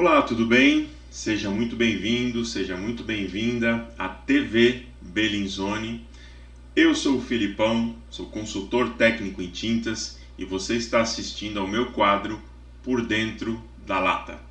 Olá, tudo bem? Seja muito bem-vindo, seja muito bem-vinda à TV Bellinzone. Eu sou o Filipão, sou consultor técnico em tintas e você está assistindo ao meu quadro Por Dentro da Lata.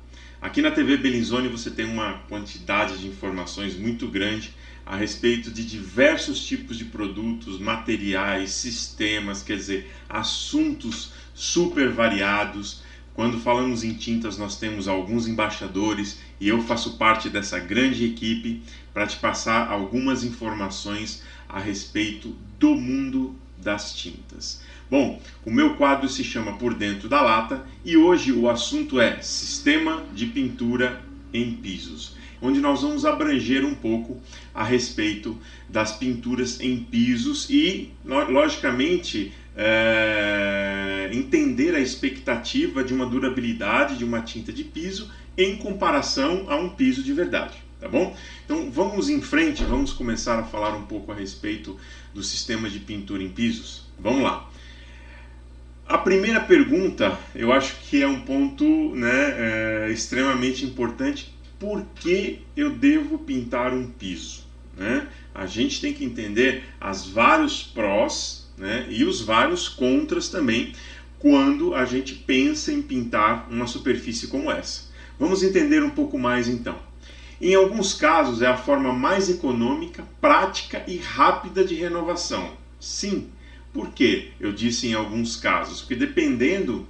Aqui na TV Bellinzone você tem uma quantidade de informações muito grande a respeito de diversos tipos de produtos, materiais, sistemas, quer dizer, assuntos super variados. Quando falamos em tintas, nós temos alguns embaixadores e eu faço parte dessa grande equipe para te passar algumas informações a respeito do mundo das tintas. Bom, o meu quadro se chama Por Dentro da Lata e hoje o assunto é Sistema de Pintura em Pisos, onde nós vamos abranger um pouco a respeito das pinturas em pisos e, logicamente, entender a expectativa de uma durabilidade de uma tinta de piso em comparação a um piso de verdade, tá bom? Então vamos em frente, vamos começar a falar um pouco a respeito do sistema de pintura em pisos. Vamos lá. A primeira pergunta, eu acho que é um ponto extremamente importante. Por que eu devo pintar um piso? A gente tem que entender os vários prós, e os vários contras também quando a gente pensa em pintar uma superfície como essa. Vamos entender um pouco mais então. Em alguns casos é a forma mais econômica, prática e rápida de renovação. Sim. Por que eu disse em alguns casos? Porque dependendo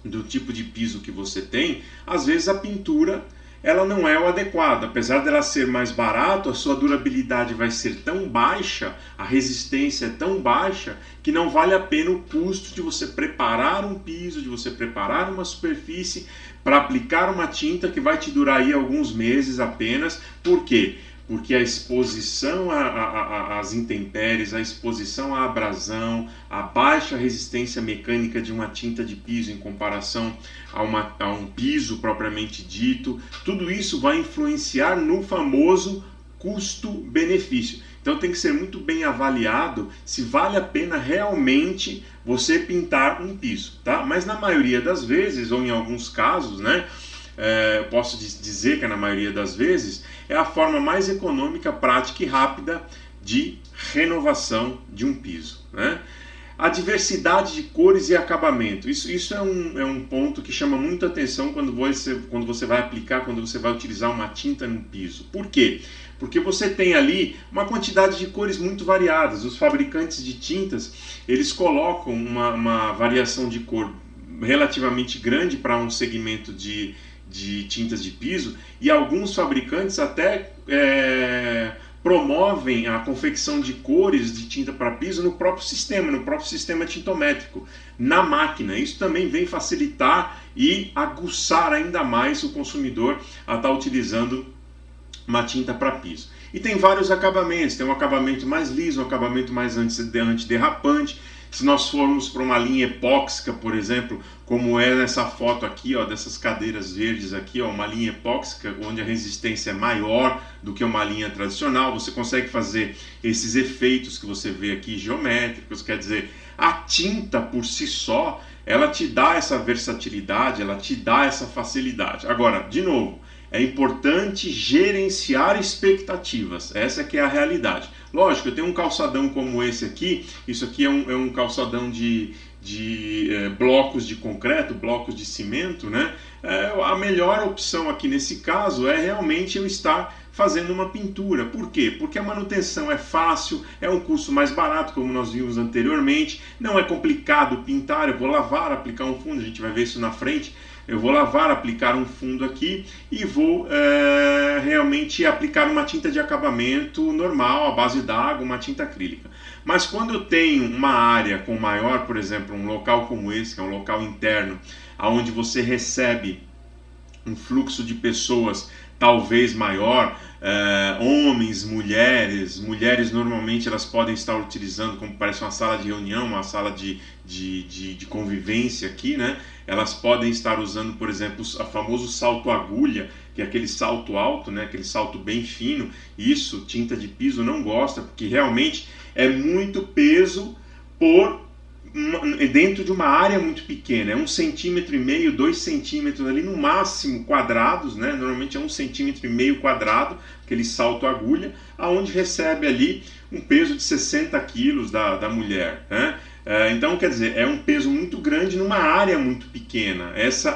do tipo de piso que você tem, às vezes a pintura ela não é o adequado. Apesar dela ser mais barato, a sua durabilidade vai ser tão baixa, a resistência é tão baixa, que não vale a pena o custo de você preparar um piso, de você preparar uma superfície para aplicar uma tinta que vai te durar aí alguns meses apenas. Por quê? Porque a exposição às intempéries, a exposição à abrasão, a baixa resistência mecânica de uma tinta de piso em comparação a um piso propriamente dito, tudo isso vai influenciar no famoso custo-benefício. Então tem que ser muito bem avaliado se vale a pena realmente você pintar um piso, tá? Mas na maioria das vezes, ou em alguns casos, posso dizer que na maioria das vezes é a forma mais econômica, prática e rápida de renovação de um piso. A diversidade de cores e acabamento, isso é um ponto que chama muita atenção quando você vai aplicar, quando você vai utilizar uma tinta num piso. Por quê? Porque você tem ali uma quantidade de cores muito variadas. Os fabricantes de tintas, eles colocam uma variação de cor relativamente grande para um segmento de tintas de piso, e alguns fabricantes até promovem a confecção de cores de tinta para piso no próprio sistema tintométrico, na máquina. Isso também vem facilitar e aguçar ainda mais o consumidor a estar utilizando uma tinta para piso. E tem vários acabamentos, tem um acabamento mais liso, um acabamento mais antiderrapante. Se nós formos para uma linha epóxica, por exemplo, como é nessa foto aqui, dessas cadeiras verdes aqui, uma linha epóxica onde a resistência é maior do que uma linha tradicional, você consegue fazer esses efeitos que você vê aqui geométricos. Quer dizer, a tinta por si só, ela te dá essa versatilidade, ela te dá essa facilidade. Agora, de novo, é importante gerenciar expectativas, essa que é a realidade. Lógico, eu tenho um calçadão como esse aqui, isso aqui é um calçadão de blocos de concreto, blocos de cimento, a melhor opção aqui nesse caso é realmente eu estar fazendo uma pintura. Por quê? Porque a manutenção é fácil, é um custo mais barato, como nós vimos anteriormente, não é complicado pintar, eu vou lavar, aplicar um fundo, a gente vai ver isso na frente. Eu vou lavar, aplicar um fundo aqui e vou realmente aplicar uma tinta de acabamento normal, à base d'água, uma tinta acrílica. Mas quando eu tenho uma área com maior, por exemplo, um local como esse, que é um local interno, onde você recebe um fluxo de pessoas talvez maior, homens, mulheres normalmente elas podem estar utilizando como parece uma sala de reunião, uma sala de convivência aqui, elas podem estar usando, por exemplo, o famoso salto agulha, que é aquele salto alto, aquele salto bem fino. Isso, tinta de piso não gosta, porque realmente é muito peso por dentro de uma área muito pequena, é 1,5 cm, 2 centímetros ali no máximo quadrados, né? Normalmente é 1,5 cm quadrado, aquele salto agulha, aonde recebe ali um peso de 60 quilos da mulher, né? Então, quer dizer, é um peso muito grande numa área muito pequena. Esse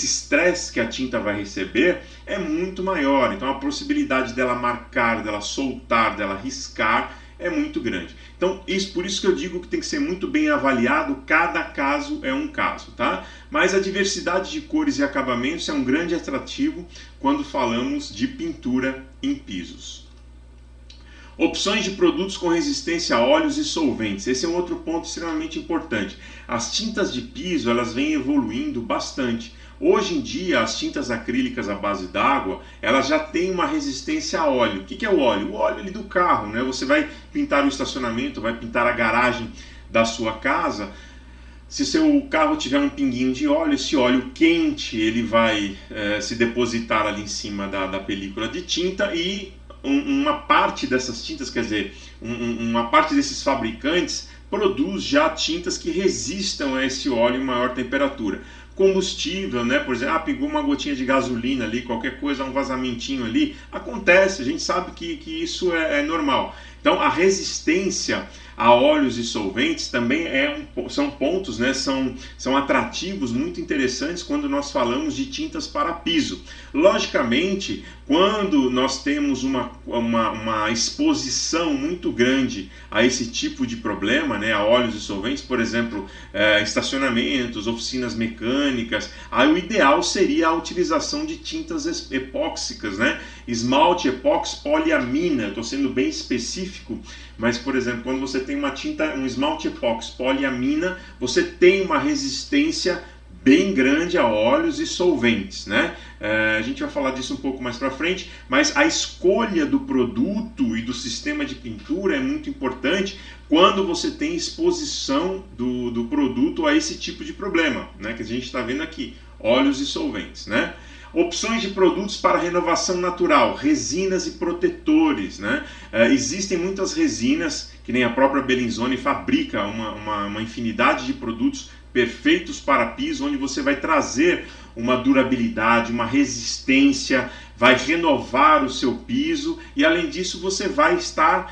estresse que a tinta vai receber é muito maior, então a possibilidade dela marcar, dela soltar, dela riscar é muito grande. Então, por isso que eu digo que tem que ser muito bem avaliado, cada caso é um caso, tá? Mas a diversidade de cores e acabamentos é um grande atrativo quando falamos de pintura em pisos. Opções de produtos com resistência a óleos e solventes. Esse é um outro ponto extremamente importante. As tintas de piso, elas vêm evoluindo bastante. Hoje em dia, as tintas acrílicas à base d'água, elas já têm uma resistência a óleo. O que é o óleo? O óleo ali do carro, né? Você vai pintar o estacionamento, vai pintar a garagem da sua casa. Se seu carro tiver um pinguinho de óleo, esse óleo quente, ele vai se depositar ali em cima da película de tinta e uma parte dessas tintas, quer dizer, uma parte desses fabricantes produz já tintas que resistam a esse óleo em maior temperatura. Combustível, né? Por exemplo, pingou uma gotinha de gasolina ali, qualquer coisa, um vazamentinho ali, acontece, a gente sabe que isso é normal. Então, a resistência a óleos e solventes também são pontos, né? São atrativos muito interessantes quando nós falamos de tintas para piso. Logicamente, quando nós temos uma exposição muito grande a esse tipo de problema, né? A óleos e solventes, por exemplo, estacionamentos, oficinas mecânicas, aí o ideal seria a utilização de tintas epóxicas, né? Esmalte epóxi poliamina, estou sendo bem específico, mas, por exemplo, quando você tem um esmalte epóxi poliamina, você tem uma resistência bem grande a óleos e solventes, né? A gente vai falar disso um pouco mais para frente, mas a escolha do produto e do sistema de pintura é muito importante quando você tem exposição do produto a esse tipo de problema, né? Que a gente está vendo aqui, óleos e solventes, né? Opções de produtos para renovação natural, resinas e protetores, né? Existem muitas resinas, que nem a própria Bellinzone fabrica uma infinidade de produtos perfeitos para piso, onde você vai trazer uma durabilidade, uma resistência, vai renovar o seu piso e, além disso, você vai estar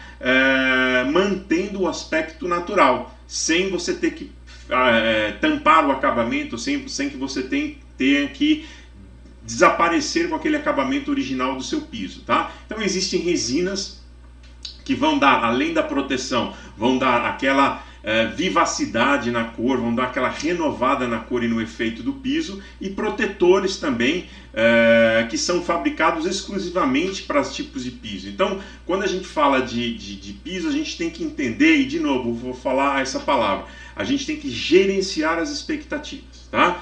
mantendo o aspecto natural, sem você ter que tampar o acabamento, sem que você tenha que desaparecer com aquele acabamento original do seu piso, tá? Então existem resinas que vão dar, além da proteção, vão dar aquela vivacidade na cor, vão dar aquela renovada na cor e no efeito do piso, e protetores também que são fabricados exclusivamente para os tipos de piso. Então, quando a gente fala de piso, a gente tem que entender, e de novo, vou falar essa palavra, a gente tem que gerenciar as expectativas, tá?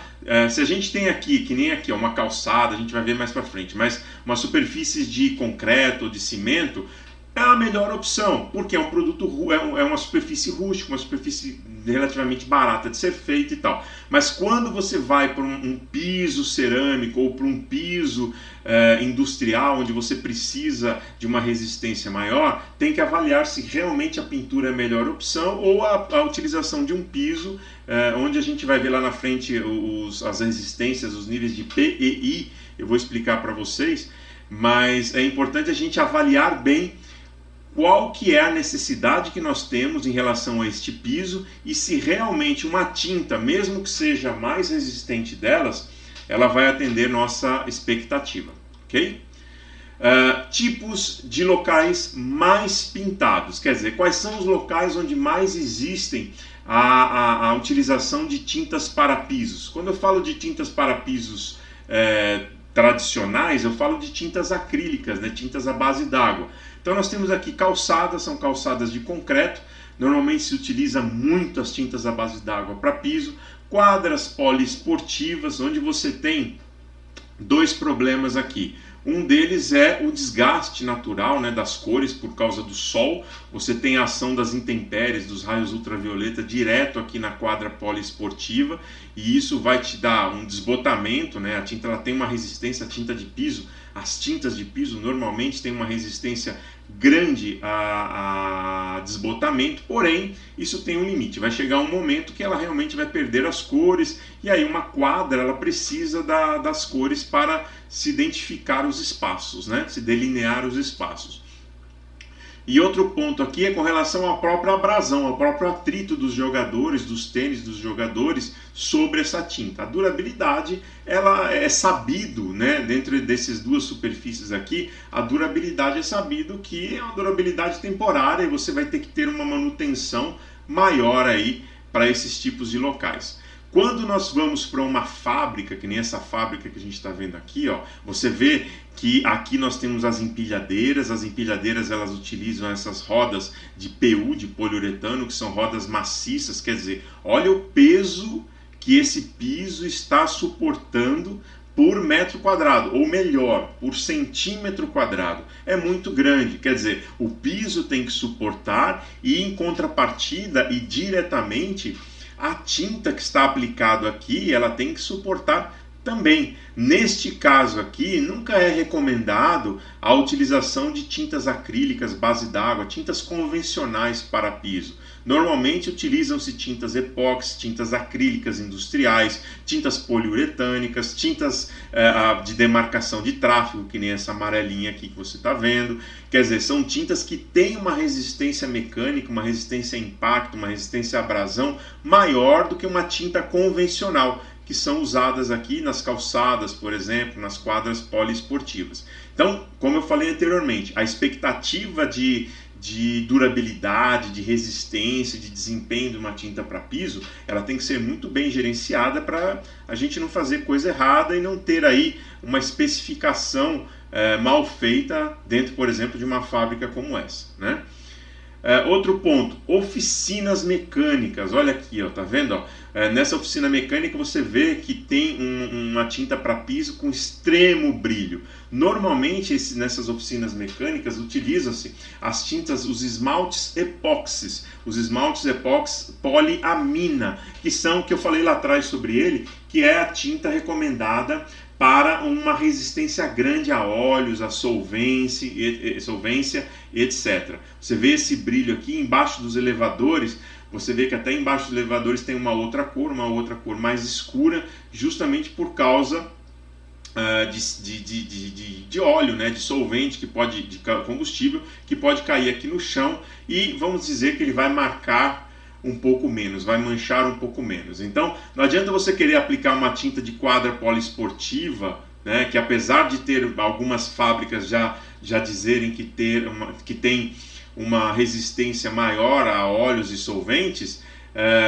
Se a gente tem aqui, que nem aqui, uma calçada, a gente vai ver mais para frente, mas uma superfície de concreto ou de cimento, é a melhor opção, porque é um produto, é uma superfície rústica, uma superfície relativamente barata de ser feita e tal. Mas quando você vai para um piso cerâmico ou para um piso industrial, onde você precisa de uma resistência maior, tem que avaliar se realmente a pintura é a melhor opção ou a utilização de um piso, onde a gente vai ver lá na frente as resistências, os níveis de P e I, eu vou explicar para vocês, mas é importante a gente avaliar bem qual que é a necessidade que nós temos em relação a este piso e se realmente uma tinta, mesmo que seja mais resistente delas, ela vai atender nossa expectativa, ok? Tipos de locais mais pintados, quer dizer, quais são os locais onde mais existem a utilização de tintas para pisos. Quando eu falo de tintas para pisos tradicionais, eu falo de tintas acrílicas, né, tintas à base d'água. Então nós temos aqui calçadas, são calçadas de concreto, normalmente se utiliza muito as tintas à base d'água para piso, quadras poliesportivas, onde você tem dois problemas aqui. Um deles é o desgaste natural, né, das cores por causa do sol. Você tem a ação das intempéries, dos raios ultravioleta direto aqui na quadra poliesportiva, e isso vai te dar um desbotamento, né? A tinta ela tem uma resistência, a tinta de piso, As tintas de piso normalmente têm uma resistência grande a desbotamento, porém isso tem um limite, vai chegar um momento que ela realmente vai perder as cores, e aí uma quadra ela precisa das cores para se identificar os espaços, né? Se delinear os espaços. E outro ponto aqui é com relação à própria abrasão, ao próprio atrito dos jogadores, dos tênis dos jogadores sobre essa tinta. A durabilidade, ela é sabido, né, dentro dessas duas superfícies aqui, a durabilidade é sabido que é uma durabilidade temporária e você vai ter que ter uma manutenção maior aí para esses tipos de locais. Quando nós vamos para uma fábrica, que nem essa fábrica que a gente está vendo aqui, ó, você vê que aqui nós temos as empilhadeiras elas utilizam essas rodas de PU, de poliuretano, que são rodas maciças, quer dizer, olha o peso que esse piso está suportando por metro quadrado, ou melhor, por centímetro quadrado. É muito grande, quer dizer, o piso tem que suportar e em contrapartida e diretamente a tinta que está aplicada aqui, ela tem que suportar também. Neste caso aqui, nunca é recomendado a utilização de tintas acrílicas, base d'água, tintas convencionais para piso. Normalmente utilizam-se tintas epóxi, tintas acrílicas industriais, tintas poliuretânicas, tintas de demarcação de tráfego, que nem essa amarelinha aqui que você está vendo. Quer dizer, são tintas que têm uma resistência mecânica, uma resistência a impacto, uma resistência à abrasão maior do que uma tinta convencional, que são usadas aqui nas calçadas, por exemplo, nas quadras poliesportivas. Então, como eu falei anteriormente, a expectativa de durabilidade, de resistência, de desempenho de uma tinta para piso, ela tem que ser muito bem gerenciada para a gente não fazer coisa errada e não ter aí uma especificação mal feita dentro, por exemplo, de uma fábrica como essa, né? Outro ponto, oficinas mecânicas. Olha aqui, ó, tá vendo? Ó? Nessa oficina mecânica você vê que tem uma tinta para piso com extremo brilho. Normalmente nessas oficinas mecânicas utilizam-se as tintas, os esmaltes epóxis, poliamina, que são, que eu falei lá atrás sobre ele, que é a tinta recomendada para uma resistência grande a óleos, a solvência, etc. Você vê esse brilho aqui embaixo dos elevadores, você vê que até embaixo dos elevadores tem uma outra cor mais escura, justamente por causa de óleo, né, de solvente, de combustível, que pode cair aqui no chão e vamos dizer que ele vai marcar um pouco menos, vai manchar um pouco menos. Então, não adianta você querer aplicar uma tinta de quadra poliesportiva, né, que apesar de ter algumas fábricas já dizerem que tem uma resistência maior a óleos e solventes,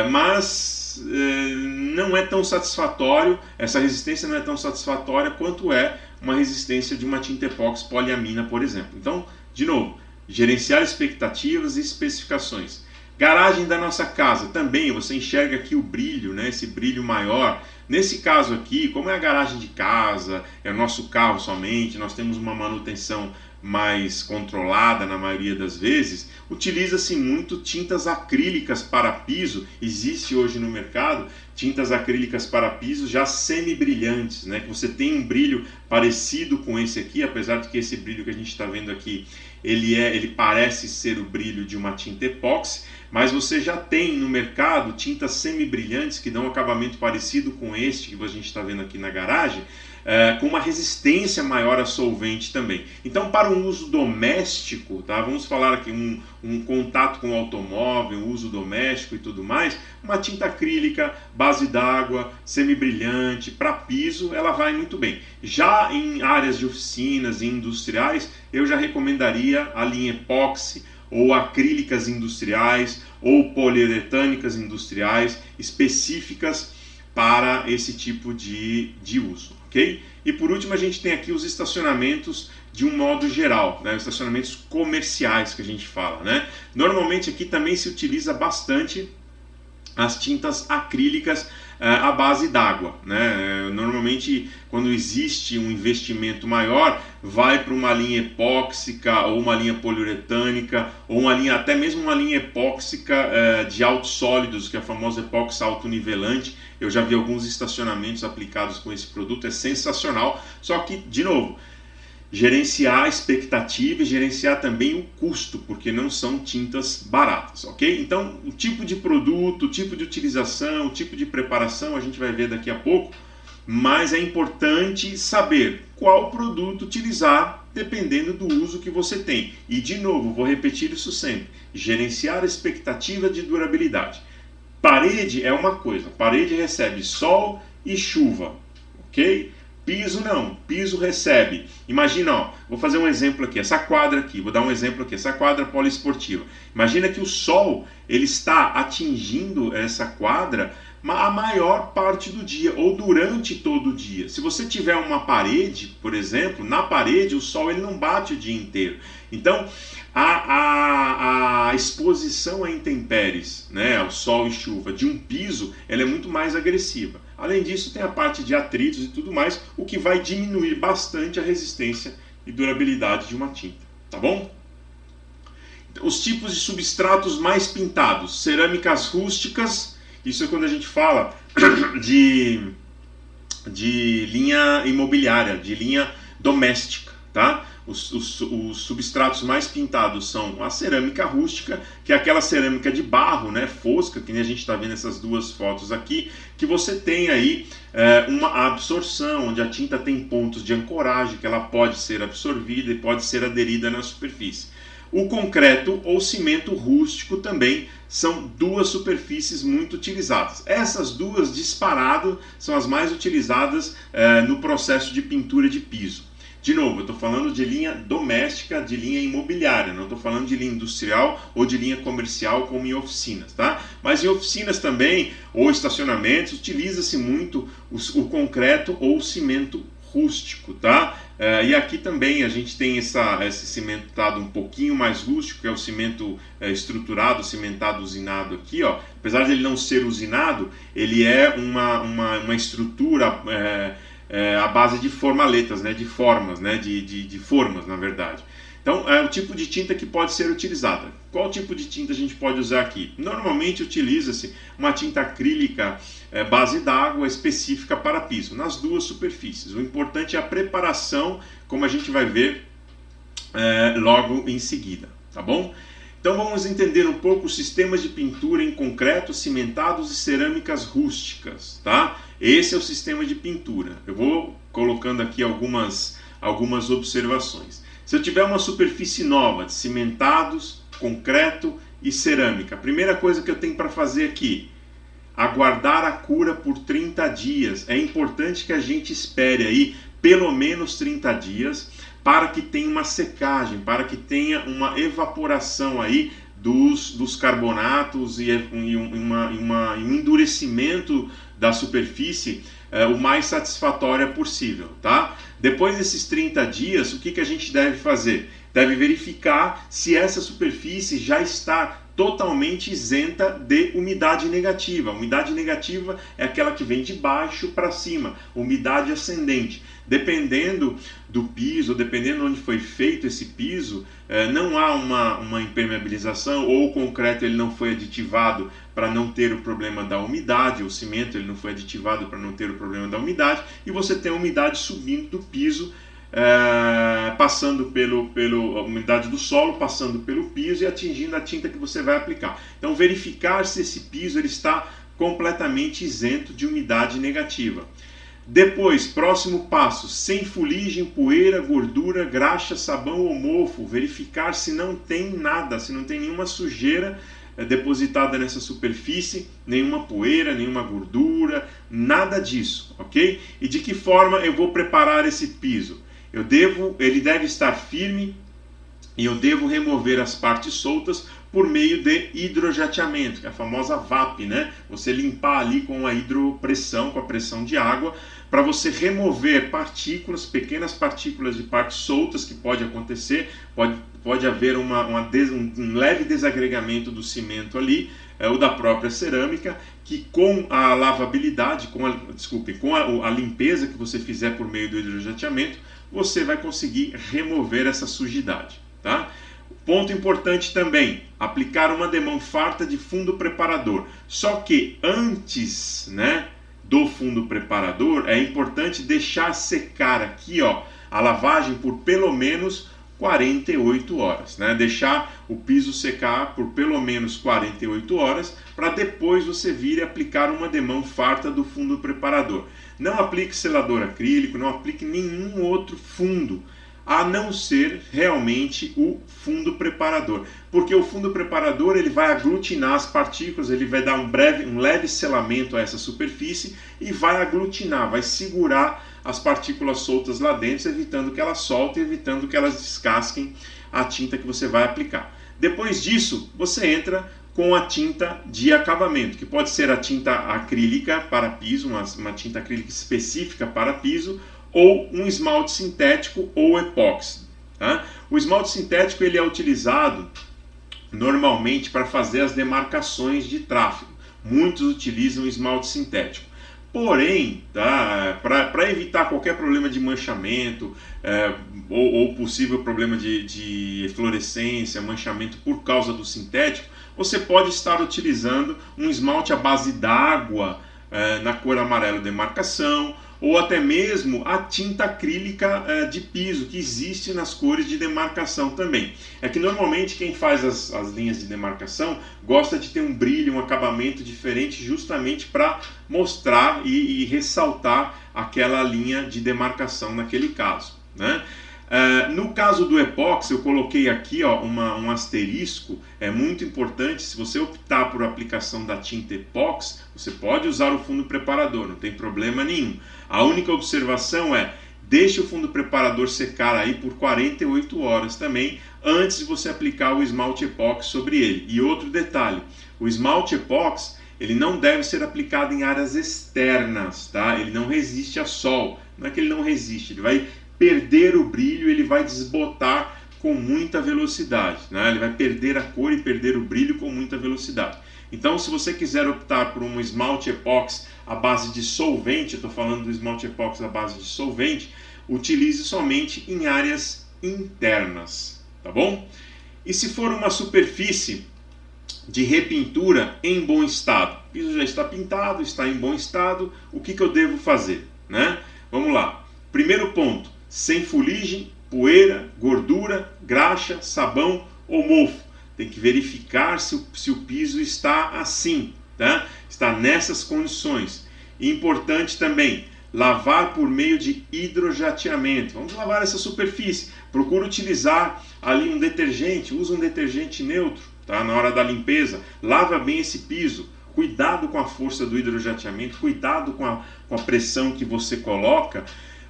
mas não é tão satisfatório, essa resistência não é tão satisfatória quanto é uma resistência de uma tinta epóxi poliamina, por exemplo. Então, de novo, gerenciar expectativas e especificações. Garagem da nossa casa, também você enxerga aqui o brilho, né, esse brilho maior. Nesse caso aqui, como é a garagem de casa, é o nosso carro somente, nós temos uma manutenção mais controlada na maioria das vezes, utiliza-se muito tintas acrílicas para piso. Existe hoje no mercado tintas acrílicas para piso já semi-brilhantes, né, que você tem um brilho parecido com esse aqui, apesar de que esse brilho que a gente está vendo aqui, ele parece ser o brilho de uma tinta epóxi, mas você já tem no mercado tintas semi-brilhantes que dão um acabamento parecido com este que a gente está vendo aqui na garagem, com uma resistência maior a solvente também. Então, para um uso doméstico, tá? Vamos falar aqui um contato com o automóvel, um uso doméstico e tudo mais, uma tinta acrílica, base d'água, semi-brilhante, para piso, ela vai muito bem. Já em áreas de oficinas e industriais, eu já recomendaria a linha epóxi, ou acrílicas industriais, ou poliuretânicas industriais, específicas para esse tipo de uso, ok? E por último a gente tem aqui os estacionamentos de um modo geral, né? Os estacionamentos comerciais que a gente fala, né? Normalmente aqui também se utiliza bastante as tintas acrílicas à base d'água, né? Normalmente quando existe um investimento maior, vai para uma linha epóxica ou uma linha poliuretânica ou uma linha, até mesmo uma linha epóxica de altos sólidos, que é a famosa epóxi autonivelante. Eu já vi alguns estacionamentos aplicados com esse produto, é sensacional, só que, de novo, gerenciar a expectativa e gerenciar também o custo, porque não são tintas baratas, ok? Então, o tipo de produto, o tipo de utilização, o tipo de preparação a gente vai ver daqui a pouco, mas é importante saber qual produto utilizar dependendo do uso que você tem. E, de novo, vou repetir isso sempre, gerenciar a expectativa de durabilidade. Parede é uma coisa, parede recebe sol e chuva, ok? Piso não, piso recebe. Imagina, ó, vou fazer um exemplo aqui, essa quadra aqui, vou dar um exemplo aqui, essa quadra poliesportiva. Imagina que o sol, ele está atingindo essa quadra a maior parte do dia, ou durante todo o dia. Se você tiver uma parede, por exemplo, na parede o sol ele não bate o dia inteiro. Então, a exposição a intempéries, né, ao sol e chuva de um piso, ela é muito mais agressiva. Além disso, tem a parte de atritos e tudo mais, o que vai diminuir bastante a resistência e durabilidade de uma tinta, tá bom? Os tipos de substratos mais pintados, cerâmicas rústicas, isso é quando a gente fala de linha imobiliária, de linha doméstica, tá? Os substratos mais pintados são a cerâmica rústica, que é aquela cerâmica de barro, né, fosca, que nem a gente está vendo essas duas fotos aqui, que você tem aí uma absorção, onde a tinta tem pontos de ancoragem, que ela pode ser absorvida e pode ser aderida na superfície. O concreto ou cimento rústico também são duas superfícies muito utilizadas. Essas duas, disparado, são as mais utilizadas no processo de pintura de piso. De novo, eu estou falando de linha doméstica, de linha imobiliária, não estou falando de linha industrial ou de linha comercial como em oficinas, tá? Mas em oficinas também, ou estacionamentos, utiliza-se muito o concreto ou o cimento rústico, tá? E aqui também a gente tem esse cimentado um pouquinho mais rústico, que é o cimento estruturado, cimentado usinado aqui, ó. Apesar de ele não ser usinado, ele é uma estrutura à base de formaletas, né, de formas, né, de formas, na verdade. Então, é o tipo de tinta que pode ser utilizada. Qual tipo de tinta a gente pode usar aqui? Normalmente utiliza-se uma tinta acrílica base d'água específica para piso, nas duas superfícies. O importante é a preparação, como a gente vai ver logo em seguida, tá bom? Então vamos entender um pouco os sistemas de pintura em concreto, cimentados e cerâmicas rústicas, tá? Esse é o sistema de pintura. Eu vou colocando aqui algumas observações. Se eu tiver uma superfície nova de cimentados, concreto e cerâmica, a primeira coisa que eu tenho para fazer aqui, aguardar a cura por 30 dias. É importante que a gente espere aí pelo menos 30 dias para que tenha uma secagem, para que tenha uma evaporação aí dos carbonatos e um endurecimento da superfície o mais satisfatória possível, tá? Depois desses 30 dias, o que a gente deve fazer? Deve verificar se essa superfície já está totalmente isenta de umidade negativa. A umidade negativa é aquela que vem de baixo para cima, umidade ascendente. Dependendo do piso, dependendo onde foi feito esse piso, não há uma impermeabilização, ou o concreto ele não foi aditivado para não ter o problema da umidade, o cimento ele não foi aditivado para não ter o problema da umidade, e você tem a umidade subindo do piso, passando a umidade do solo, passando pelo piso e atingindo a tinta que você vai aplicar. Então verificar se esse piso ele está completamente isento de umidade negativa. Depois, próximo passo, sem fuligem, poeira, gordura, graxa, sabão ou mofo, verificar se não tem nada, se não tem nenhuma sujeira depositada nessa superfície, nenhuma poeira, nenhuma gordura, nada disso, ok? E de que forma eu vou preparar esse piso? Ele deve estar firme e eu devo remover as partes soltas por meio de hidrojateamento, que é a famosa VAP, né? Você limpar ali com a hidropressão, com a pressão de água, para você remover partículas, pequenas partículas de partes soltas que pode acontecer, pode haver um leve desagregamento do cimento ali, ou da própria cerâmica, que com a lavabilidade, com a limpeza que você fizer por meio do hidrojateamento, você vai conseguir remover essa sujidade, tá? Ponto importante também, aplicar uma demão farta de fundo preparador. Só que antes, né, do fundo preparador, é importante deixar secar aqui, ó, a lavagem por pelo menos 48 horas, né? Deixar o piso secar por pelo menos 48 horas para depois você vir e aplicar uma demão farta do fundo preparador. Não aplique selador acrílico, não aplique nenhum outro fundo, a não ser realmente o fundo preparador, porque o fundo preparador ele vai aglutinar as partículas, ele vai dar um leve selamento a essa superfície e vai aglutinar, vai segurar as partículas soltas lá dentro, evitando que elas soltem, evitando que elas descasquem a tinta que você vai aplicar. Depois disso, você entra com a tinta de acabamento, que pode ser a tinta acrílica para piso, uma tinta acrílica específica para piso, ou um esmalte sintético ou epóxi. Tá? O esmalte sintético ele é utilizado normalmente para fazer as demarcações de tráfego. Muitos utilizam esmalte sintético. Porém, tá, para evitar qualquer problema de manchamento ou possível problema de eflorescência, manchamento por causa do sintético, você pode estar utilizando um esmalte à base d'água na cor amarelo demarcação, ou até mesmo a tinta acrílica de piso, que existe nas cores de demarcação também. É que normalmente quem faz as linhas de demarcação gosta de ter um brilho, um acabamento diferente, justamente para mostrar e ressaltar aquela linha de demarcação naquele caso, né? No caso do epóxi, eu coloquei aqui ó, um asterisco, é muito importante. Se você optar por aplicação da tinta epóxi, você pode usar o fundo preparador, não tem problema nenhum. A única observação é, deixe o fundo preparador secar aí por 48 horas também, antes de você aplicar o esmalte epóxi sobre ele. E outro detalhe, o esmalte epóxi, ele não deve ser aplicado em áreas externas, tá? Ele não resiste a sol, não é que ele não resiste, ele vai perder o brilho, ele vai desbotar com muita velocidade, né? Ele vai perder a cor e perder o brilho com muita velocidade. Então, se você quiser optar por um esmalte epóxi à base de solvente, eu estou falando do esmalte epóxi à base de solvente, utilize somente em áreas internas, tá bom? E se for uma superfície de repintura em bom estado, o piso já está pintado, está em bom estado, o que eu devo fazer, né? Vamos lá. Primeiro ponto, sem fuligem, poeira, gordura, graxa, sabão ou mofo. Tem que verificar se o piso está assim, tá? Está nessas condições. E importante também, lavar por meio de hidrojateamento. Vamos lavar essa superfície. Procura utilizar ali um detergente, usa um detergente neutro, tá? Na hora da limpeza, lava bem esse piso. Cuidado com a força do hidrojateamento, cuidado com a pressão que você coloca,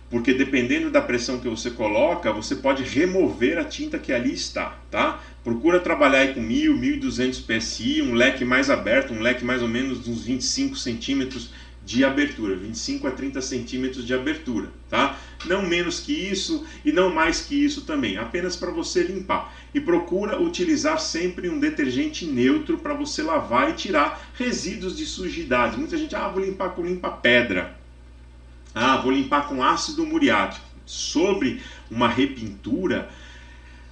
porque dependendo da pressão que você coloca, você pode remover a tinta que ali está, tá? Procura trabalhar aí com 1000, 1200 PSI, um leque mais aberto, um leque mais ou menos de uns 25 centímetros de abertura, 25 a 30 centímetros de abertura, tá? Não menos que isso e não mais que isso também, apenas para você limpar. E procura utilizar sempre um detergente neutro para você lavar e tirar resíduos de sujidade. Muita gente, vou limpar com limpa-pedra. Vou limpar com ácido muriático. Sobre uma repintura,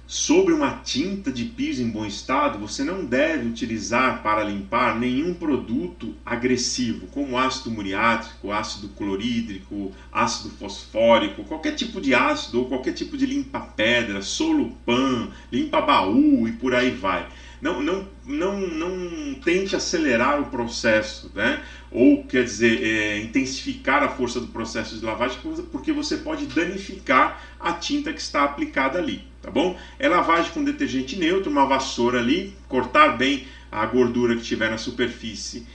sobre uma tinta de piso em bom estado, você não deve utilizar para limpar nenhum produto agressivo, como ácido muriático, ácido clorídrico, ácido fosfórico, qualquer tipo de ácido ou qualquer tipo de limpa-pedra, solupan, limpa-baú e por aí vai. Não tente acelerar o processo, né? Ou quer dizer, intensificar a força do processo de lavagem, porque você pode danificar a tinta que está aplicada ali, tá bom? É lavagem com detergente neutro, uma vassoura ali, cortar bem a gordura que tiver na superfície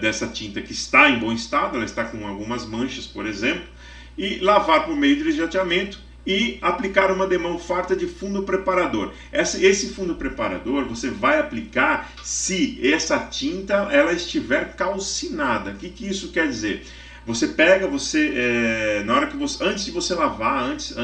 dessa tinta que está em bom estado, ela está com algumas manchas, por exemplo, e lavar por meio de hidrojateamento e aplicar uma demão farta de fundo preparador. Esse fundo preparador você vai aplicar se essa tinta ela estiver calcinada. O que isso quer dizer? Você pega, na hora que antes de você lavar, antes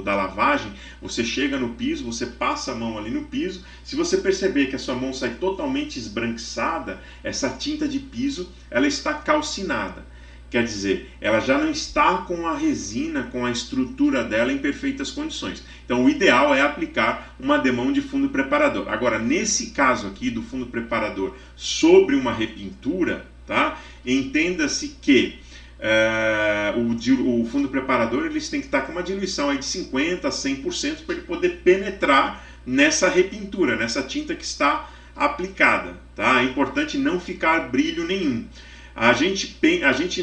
da lavagem, você chega no piso, você passa a mão ali no piso. Se você perceber que a sua mão sai totalmente esbranquiçada, essa tinta de piso ela está calcinada. Quer dizer, ela já não está com a resina, com a estrutura dela em perfeitas condições. Então o ideal é aplicar uma demão de fundo preparador. Agora, nesse caso aqui do fundo preparador sobre uma repintura, tá? Entenda-se que o fundo preparador eles tem que estar com uma diluição aí de 50% a 100% para ele poder penetrar nessa repintura, nessa tinta que está aplicada, tá? É importante não ficar brilho nenhum.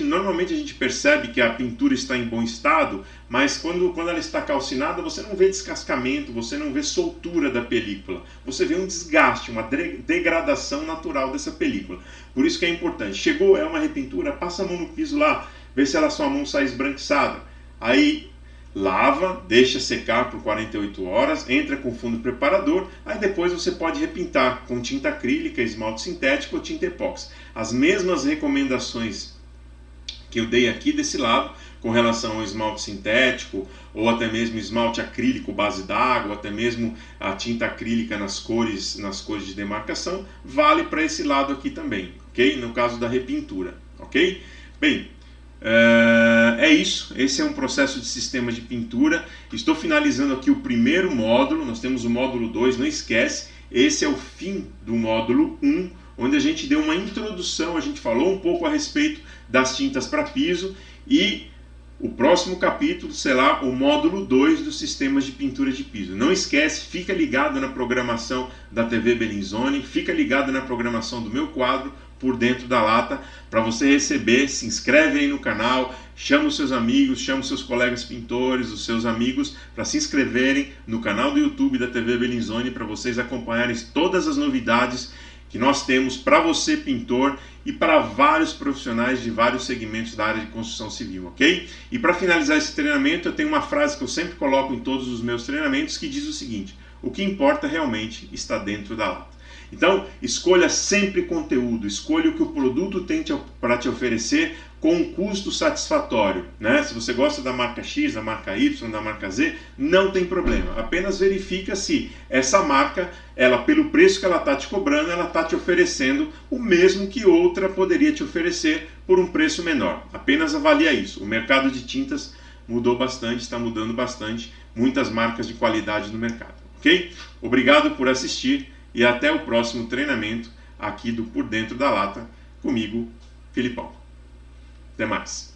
Normalmente a gente percebe que a pintura está em bom estado, mas quando ela está calcinada, você não vê descascamento, você não vê soltura da película, você vê um desgaste, uma degradação natural dessa película. Por isso que é importante. Chegou, é uma repintura, passa a mão no piso lá, vê se a sua mão sai esbranquiçada. Aí lava, deixa secar por 48 horas, entra com fundo preparador, aí depois você pode repintar com tinta acrílica, esmalte sintético ou tinta epóxi. As mesmas recomendações que eu dei aqui desse lado, com relação ao esmalte sintético, ou até mesmo esmalte acrílico base d'água, ou até mesmo a tinta acrílica nas cores de demarcação, vale para esse lado aqui também, ok? No caso da repintura, ok? Bem, é isso, esse é um processo de sistema de pintura. Estou finalizando aqui o primeiro módulo, nós temos o módulo 2, não esquece, esse é o fim do módulo 1, onde a gente deu uma introdução, a gente falou um pouco a respeito das tintas para piso, e o próximo capítulo será o módulo 2 dos sistemas de pintura de piso. Não esquece, fica ligado na programação da TV Bellinzone, fica ligado na programação do meu quadro Por Dentro da Lata, para você receber. Se inscreve aí no canal, chama os seus amigos, chama os seus colegas pintores, os seus amigos, para se inscreverem no canal do YouTube da TV Bellinzone, para vocês acompanharem todas as novidades que nós temos para você, pintor, e para vários profissionais de vários segmentos da área de construção civil, ok? E para finalizar esse treinamento, eu tenho uma frase que eu sempre coloco em todos os meus treinamentos, que diz o seguinte: o que importa realmente está dentro da lata. Então, escolha sempre conteúdo, escolha o que o produto tem para te oferecer com um custo satisfatório, né? Se você gosta da marca X, da marca Y, da marca Z, não tem problema. Apenas verifica se essa marca, pelo preço que ela está te cobrando, ela está te oferecendo o mesmo que outra poderia te oferecer por um preço menor. Apenas avalia isso. O mercado de tintas mudou bastante, está mudando bastante, muitas marcas de qualidade no mercado, ok? Obrigado por assistir e até o próximo treinamento aqui do Por Dentro da Lata, comigo, Filipão. Até mais.